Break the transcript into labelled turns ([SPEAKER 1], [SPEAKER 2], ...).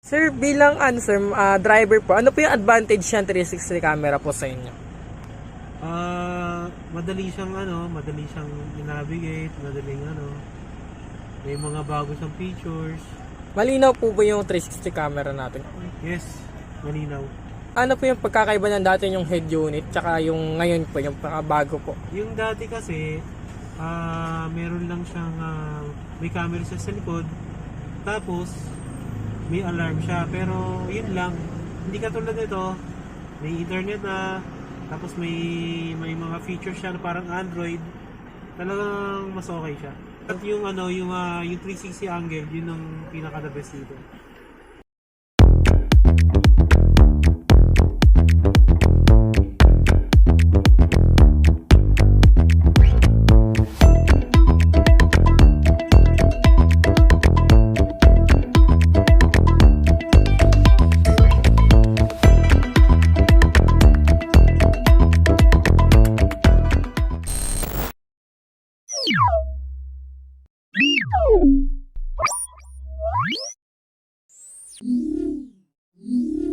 [SPEAKER 1] Sir, bilang driver po, ano po yung advantage ng 360 camera po sa inyo?
[SPEAKER 2] Madali siyang i-navigate, may mga bago siyang features.
[SPEAKER 1] Malinaw po ba yung 360 camera natin?
[SPEAKER 2] Yes, malinaw.
[SPEAKER 1] Ano po yung pagkakaiba ng dati yung head unit tsaka yung ngayon po, yung bago po?
[SPEAKER 2] Yung dati kasi, meron lang siyang, may camera siya sa likod, tapos may alarm siya, pero yun lang. Hindi katulad nito, may internet na, tapos may mga features siya na parang Android. Talagang mas okay siya. At yung 360 angle, yun ang pinaka the best dito.
[SPEAKER 3] Mm-hmm.